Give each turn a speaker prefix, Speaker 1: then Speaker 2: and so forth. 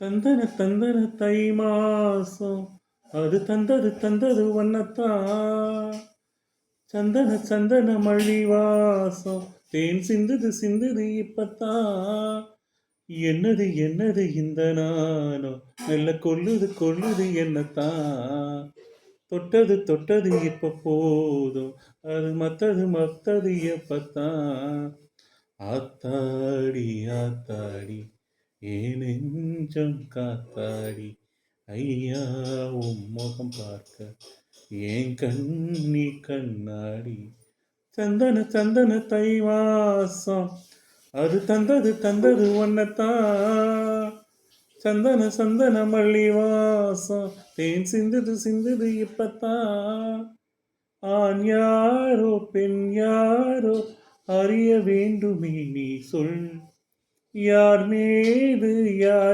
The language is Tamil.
Speaker 1: தந்தன தந்தன தை மாசம் அது தந்தது வண்ணத்தான். சந்தன சந்தன மழி வாசம் தேன் சிந்துது இப்பத்தான். என்னது என்னது இந்த நாணம் மெல்ல கொல்லுது என்னத்தான். தொட்டது இப்ப போதும், அது மத்தது எப்பத்தான். ஆத்தாடி ஆத்தாடி ஏன் நெஞ்சம் காத்தாடி, ஐயா உன் முகம் பார்க்க ஏன் கண்ணி கண்ணாடி. சந்தன சந்தன தை வாசம் அது தந்தது ஒன்னத்தான். சந்தன சந்தன மல்லி வாசம் தேன் சிந்துது இப்பத்தான். ஆண் யாரோ பெண் யாரோ அறிய வேண்டுமே நீ சொல். யார் மீது யார்